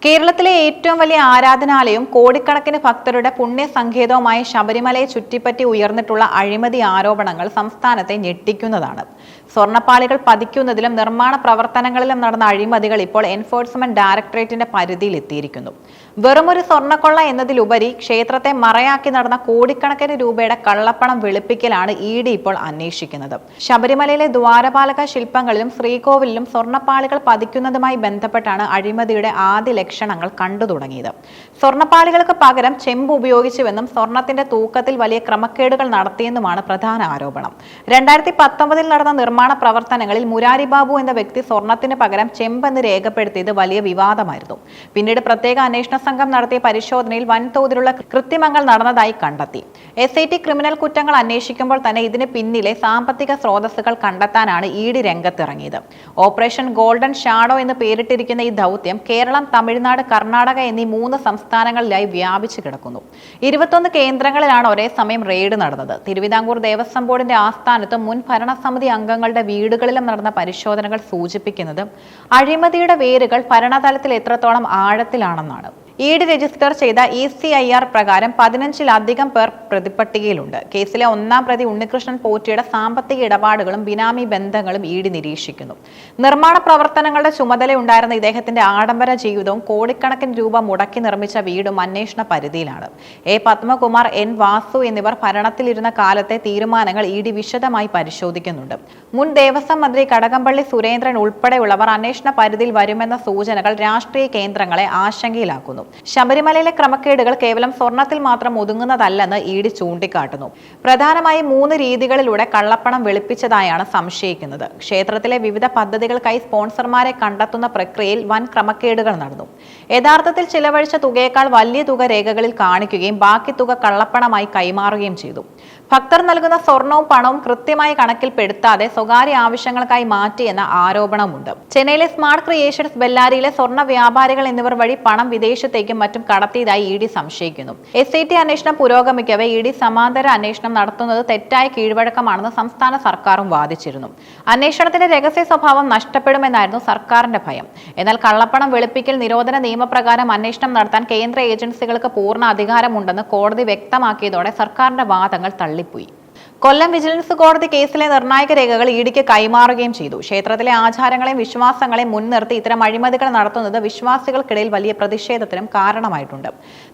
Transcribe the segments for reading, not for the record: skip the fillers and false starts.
കേരളത്തിലെ ഏറ്റവും വലിയ ആരാധനാലയവും കോടിക്കണക്കിന് ഭക്തരുടെ പുണ്യസങ്കേതവുമായ ശബരിമലയെ ചുറ്റിപ്പറ്റി ഉയർന്നിട്ടുള്ള അഴിമതി ആരോപണങ്ങൾ സംസ്ഥാനത്തെ ഞെട്ടിക്കുന്നതാണ്. സ്വർണ്ണപ്പാളികൾ പതിക്കുന്നതിലും നിർമ്മാണ പ്രവർത്തനങ്ങളിലും നടന്ന അഴിമതികൾ ഇപ്പോൾ എൻഫോഴ്സ്മെന്റ് ഡയറക്ടറേറ്റിന്റെ പരിധിയിലെത്തിയിരിക്കുന്നു. വെറുമൊരു സ്വർണ്ണക്കൊള്ള എന്നതിലുപരി ക്ഷേത്രത്തെ മറയാക്കി നടന്ന കോടിക്കണക്കിന് രൂപയുടെ കള്ളപ്പണം വെളുപ്പിക്കലാണ് ഇ ഡി ഇപ്പോൾ അന്വേഷിക്കുന്നത്. ശബരിമലയിലെ ദ്വാരപാലക ശില്പങ്ങളിലും ശ്രീകോവിലിലും സ്വർണ്ണപ്പാളികൾ പതിക്കുന്നതുമായി ബന്ധപ്പെട്ടാണ് അഴിമതിയുടെ ആദ്യ ലക്ഷണങ്ങൾ കണ്ടു തുടങ്ങിയത്. സ്വർണ്ണപ്പാളികൾക്ക് പകരം ചെമ്പ് ഉപയോഗിച്ചുവെന്നും സ്വർണത്തിന്റെ തൂക്കത്തിൽ വലിയ ക്രമക്കേടുകൾ നടത്തിയെന്നുമാണ് പ്രധാന ആരോപണം. 2019 നടന്ന നിർമ്മാണ പ്രവർത്തനങ്ങളിൽ മുരാരി ബാബു എന്ന വ്യക്തി സ്വർണത്തിന് പകരം ചെമ്പെന്ന് രേഖപ്പെടുത്തിയത് വലിയ വിവാദമായിരുന്നു. പിന്നീട് പ്രത്യേക അന്വേഷണ സംഘം നടത്തിയ പരിശോധനയിൽ വൻതോതിലുള്ള കൃത്രിമങ്ങൾ നടന്നതായി കണ്ടെത്തി. SIT ക്രിമിനൽ കുറ്റങ്ങൾ അന്വേഷിക്കുമ്പോൾ തന്നെ ഇതിന് പിന്നിലെ സാമ്പത്തിക സ്രോതസ്സുകൾ കണ്ടെത്താനാണ് ഇ ഡി രംഗത്തിറങ്ങിയത്. ഓപ്പറേഷൻ ഗോൾഡൻ ഷാഡോ എന്ന് പേരിട്ടിരിക്കുന്ന ഈ ദൗത്യം കേരളം, തമിഴ്നാട്, കർണാടക എന്നീ 3 സംസ്ഥാനങ്ങളിലായി വ്യാപിച്ചു കിടക്കുന്നു. 21 കേന്ദ്രങ്ങളിലാണ് ഒരേ സമയം റെയ്ഡ് നടന്നത്. തിരുവിതാംകൂർ ദേവസ്വം ബോർഡിന്റെ ആസ്ഥാനത്തും മുൻ ഭരണസമിതി അംഗങ്ങളുടെ വീടുകളിലും നടന്ന പരിശോധനകൾ സൂചിപ്പിക്കുന്നത് അഴിമതിയുടെ വേരുകൾ ഭരണതലത്തിൽ എത്രത്തോളം ആഴത്തിലാണെന്നാണ്. ഇ ഡി രജിസ്റ്റർ ചെയ്ത ECIR പ്രകാരം 15-ലധികം പേർ പ്രതിപട്ടികയിലുണ്ട്. കേസിലെ 1-ാം പ്രതി ഉണ്ണികൃഷ്ണൻ പോറ്റിയുടെ സാമ്പത്തിക ഇടപാടുകളും ബിനാമി ബന്ധങ്ങളും ഇ ഡി നിരീക്ഷിക്കുന്നു. നിർമ്മാണ പ്രവർത്തനങ്ങളുടെ ചുമതലയുണ്ടായിരുന്ന ഇദ്ദേഹത്തിന്റെ ആഡംബര ജീവിതവും കോടിക്കണക്കിന് രൂപ മുടക്കി നിർമ്മിച്ച വീടും അന്വേഷണ പരിധിയിലാണ്. A. പത്മകുമാർ, N. വാസു എന്നിവർ ഭരണത്തിലിരുന്ന കാലത്തെ തീരുമാനങ്ങൾ ഇ ഡി വിശദമായി പരിശോധിക്കുന്നുണ്ട്. മുൻ ദേവസ്വം മന്ത്രി കടകംപള്ളി സുരേന്ദ്രൻ ഉൾപ്പെടെയുള്ളവർ അന്വേഷണ പരിധിയിൽ വരുമെന്ന സൂചനകൾ രാഷ്ട്രീയ കേന്ദ്രങ്ങളെ ആശങ്കയിലാക്കുന്നു. ശബരിമലയിലെ ക്രമക്കേടുകൾ കേവലം സ്വർണത്തിൽ മാത്രം ഒതുങ്ങുന്നതല്ലെന്ന് ഇ ഡി ചൂണ്ടിക്കാട്ടുന്നു. പ്രധാനമായും 3 രീതികളിലൂടെ കള്ളപ്പണം വെളുപ്പിച്ചതായാണ് സംശയിക്കുന്നത്. ക്ഷേത്രത്തിലെ വിവിധ പദ്ധതികൾക്കായി സ്പോൺസർമാരെ കണ്ടെത്തുന്ന പ്രക്രിയയിൽ വൻ ക്രമക്കേടുകൾ നടന്നു. യഥാർത്ഥത്തിൽ ചിലവഴിച്ച തുകയേക്കാൾ വലിയ തുക രേഖകളിൽ കാണിക്കുകയും ബാക്കി തുക കള്ളപ്പണമായി കൈമാറുകയും ചെയ്തു. ഭക്തർ നൽകുന്ന സ്വർണവും പണവും കൃത്യമായി കണക്കിൽപ്പെടുത്താതെ സ്വകാര്യ ആവശ്യങ്ങൾക്കായി മാറ്റിയെന്ന ആരോപണമുണ്ട്. ചെന്നൈയിലെ സ്മാർട്ട് ക്രിയേഷൻസ്, ബെല്ലാരിയിലെ സ്വർണ്ണ വ്യാപാരികൾ എന്നിവർ വഴി പണം വിദേശത്തേക്കും മറ്റും കടത്തിയതായി ഇ ഡി സംശയിക്കുന്നു. SIT അന്വേഷണം പുരോഗമിക്കവെ ഇ ഡി സമാന്തര അന്വേഷണം നടത്തുന്നത് തെറ്റായ കീഴ്വഴക്കമാണെന്ന് സംസ്ഥാന സർക്കാരും വാദിച്ചിരുന്നു. അന്വേഷണത്തിന്റെ രഹസ്യ സ്വഭാവം നഷ്ടപ്പെടുമെന്നായിരുന്നു സർക്കാരിന്റെ ഭയം. എന്നാൽ കള്ളപ്പണം വെളുപ്പിക്കൽ നിരോധന നിയമപ്രകാരം അന്വേഷണം നടത്താൻ കേന്ദ്ര ഏജൻസികൾക്ക് പൂർണ്ണ അധികാരമുണ്ടെന്ന് കോടതി വ്യക്തമാക്കിയതോടെ സർക്കാരിന്റെ വാദങ്ങൾ തള്ളിപ്പോയി. കൊല്ലം വിജിലൻസ് കോടതി കേസിലെ നിർണായക രേഖകൾ ഇ ഡിക്ക് കൈമാറുകയും ചെയ്തു. ക്ഷേത്രത്തിലെ ആചാരങ്ങളെയും വിശ്വാസങ്ങളെയും മുൻനിർത്തി ഇത്തരം അഴിമതികൾ നടത്തുന്നത് വിശ്വാസികൾക്കിടയിൽ വലിയ പ്രതിഷേധത്തിനും കാരണമായിട്ടുണ്ട്.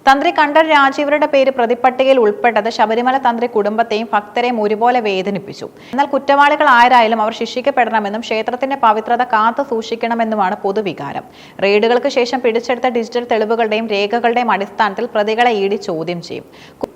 തന്ത്രി കണ്ഠർ രാജീവരുടെ പേര് പ്രതിപട്ടികയിൽ ഉൾപ്പെട്ടത് ശബരിമല തന്ത്രി കുടുംബത്തെയും ഭക്തരെയും ഒരുപോലെ വേദനിപ്പിച്ചു. എന്നാൽ കുറ്റവാളികൾ ആരായാലും അവർ ശിക്ഷിക്കപ്പെടണമെന്നും ക്ഷേത്രത്തിന്റെ പവിത്രത കാത്തു സൂക്ഷിക്കണമെന്നുമാണ് പൊതുവികാരം. റെയ്ഡുകൾക്ക് ശേഷം പിടിച്ചെടുത്ത ഡിജിറ്റൽ തെളിവുകളുടെയും രേഖകളുടെയും അടിസ്ഥാനത്തിൽ പ്രതികളെ ഇ ഡി ചോദ്യം ചെയ്യും.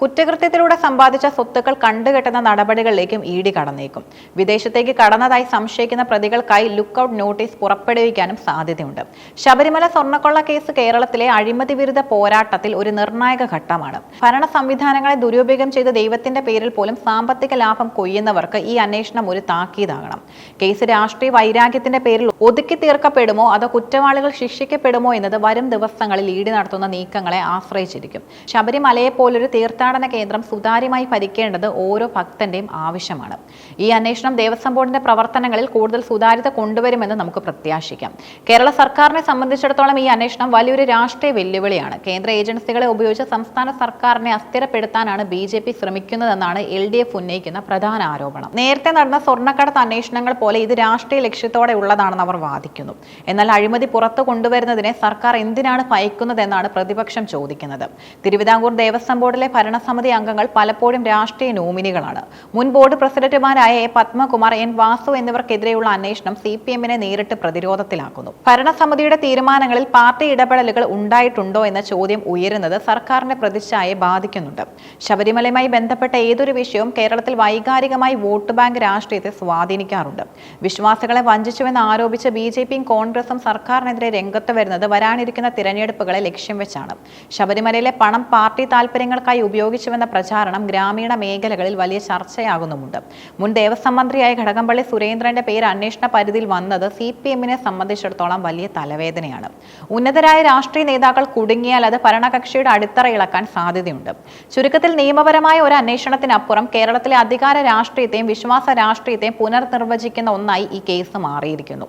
കുറ്റകൃത്യത്തിലൂടെ സമ്പാദിച്ച സ്വത്തുക്കൾ കണ്ടുകെട്ടുന്ന നടപടികളിലേക്കും ഇ ഡി കടന്നേക്കും. വിദേശത്തേക്ക് കടന്നതായി സംശയിക്കുന്ന പ്രതികൾക്കായി ലുക്കൌട്ട് നോട്ടീസ് പുറപ്പെടുവിക്കാനും സാധ്യതയുണ്ട്. ശബരിമല സ്വർണ്ണക്കൊള്ള കേസ് കേരളത്തിലെ അഴിമതി വിരുദ്ധ പോരാട്ടത്തിൽ ഒരു നിർണായക ഘട്ടമാണ്. ഭരണ സംവിധാനങ്ങളെ ദുരുപയോഗം ചെയ്ത് ദൈവത്തിന്റെ പേരിൽ പോലും സാമ്പത്തിക ലാഭം കൊയ്യുന്നവർക്ക് ഈ അന്വേഷണം ഒരു താക്കീതാകണം. കേസ് രാഷ്ട്രീയ വൈരാഗ്യത്തിന്റെ പേരിൽ ഒതുക്കി തീർക്കപ്പെടുമോ അതോ കുറ്റവാളികൾ ശിക്ഷിക്കപ്പെടുമോ എന്നത് വരും ദിവസങ്ങളിൽ ഇ ഡി നടത്തുന്ന നീക്കങ്ങളെ ആശ്രയിച്ചിരിക്കും. ശബരിമലയെ പോലൊരു തീർത്ഥാടന കേന്ദ്രം സുതാര്യമായി ഭരിക്കേണ്ടത് ഓരോ ഭക്തന്റെയും ആവശ്യമാണ്. ഈ അന്വേഷണം ദേവസ്വം ബോർഡിന്റെ പ്രവർത്തനങ്ങളിൽ കൂടുതൽ സുതാര്യത കൊണ്ടുവരുമെന്ന് നമുക്ക് പ്രത്യാശിക്കാം. കേരള സർക്കാരിനെ സംബന്ധിച്ചിടത്തോളം ഈ അന്വേഷണം വലിയൊരു രാഷ്ട്രീയ വെല്ലുവിളിയാണ്. കേന്ദ്ര ഏജൻസികളെ ഉപയോഗിച്ച് സംസ്ഥാന സർക്കാരിനെ അസ്ഥിരപ്പെടുത്താനാണ് BJP ശ്രമിക്കുന്നതെന്നാണ് LDF ഉന്നയിക്കുന്ന പ്രധാന ആരോപണം. നേരത്തെ നടന്ന സ്വർണ്ണക്കടത്ത് അന്വേഷണങ്ങൾ പോലെ ഇത് രാഷ്ട്രീയ ലക്ഷ്യത്തോടെ ഉള്ളതാണെന്ന് അവർ വാദിക്കുന്നു. എന്നാൽ അഴിമതി പുറത്തു കൊണ്ടുവരുന്നതിനെ സർക്കാർ എന്തിനാണ് ഭയക്കുന്നതെന്നാണ് പ്രതിപക്ഷം ചോദിക്കുന്നത്. തിരുവിതാംകൂർ ദേവസ്വം ബോർഡിലെ ഭരണസമിതി അംഗങ്ങൾ പലപ്പോഴും രാഷ്ട്രീയ നോമിനികളാണ്. മുൻ ബോർഡ് പ്രസിഡന്റുമാരായ A. പത്മകുമാർ, N. വാസു എന്നിവർക്കെതിരെയുള്ള അന്വേഷണം CPM-നെ നേരിട്ട് പ്രതിരോധത്തിലാക്കുന്നു. ഭരണസമിതിയുടെ തീരുമാനങ്ങളിൽ പാർട്ടി ഇടപെടലുകൾ ഉണ്ടായിട്ടുണ്ടോ എന്ന ചോദ്യം ഉയരുന്നത് സർക്കാരിന്റെ പ്രതിച്ഛായയെ ബാധിക്കുന്നുണ്ട്. ശബരിമലയുമായി ബന്ധപ്പെട്ട ഏതൊരു വിഷയവും കേരളത്തിൽ വൈകാരികമായി വോട്ട് ബാങ്ക് രാഷ്ട്രീയത്തെ സ്വാധീനിക്കാറുണ്ട്. വിശ്വാസികളെ വഞ്ചിച്ചുവെന്ന് ആരോപിച്ച് BJP-യും കോൺഗ്രസും സർക്കാരിനെതിരെ രംഗത്ത് വരുന്നത് വരാനിരിക്കുന്ന തിരഞ്ഞെടുപ്പുകളെ ലക്ഷ്യം വെച്ചാണ്. ശബരിമലയിലെ പണം പാർട്ടി താൽപര്യങ്ങൾക്കായി ഉപയോഗിച്ചുവെന്ന പ്രചാരണം ഗ്രാമീണ മേഖലകളിൽ വലിയ ചർച്ച ചർച്ചയാകുന്നുമുണ്ട്. മുൻ ദേവസ്വം മന്ത്രിയായ കടകംപള്ളി സുരേന്ദ്രന്റെ പേര് അന്വേഷണ പരിധിയിൽ വന്നത് CPM-നെ സംബന്ധിച്ചിടത്തോളം വലിയ തലവേദനയാണ്. ഉന്നതരായ രാഷ്ട്രീയ നേതാക്കൾ കുടുങ്ങിയാൽ അത് ഭരണകക്ഷിയുടെ അടിത്തറ ഇളക്കാൻ സാധ്യതയുണ്ട്. ചുരുക്കത്തിൽ നിയമപരമായ ഒരു അന്വേഷണത്തിനപ്പുറം കേരളത്തിലെ അധികാര രാഷ്ട്രീയത്തെയും വിശ്വാസ രാഷ്ട്രീയത്തെയും പുനർനിർവചിക്കുന്ന ഒന്നായി ഈ കേസ് മാറിയിരിക്കുന്നു.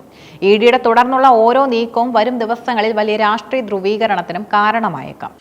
EDയുടെ തുടർന്നുള്ള ഓരോ നീക്കവും വരും ദിവസങ്ങളിൽ വലിയ രാഷ്ട്രീയ ധ്രുവീകരണത്തിനും കാരണമായേക്കാം.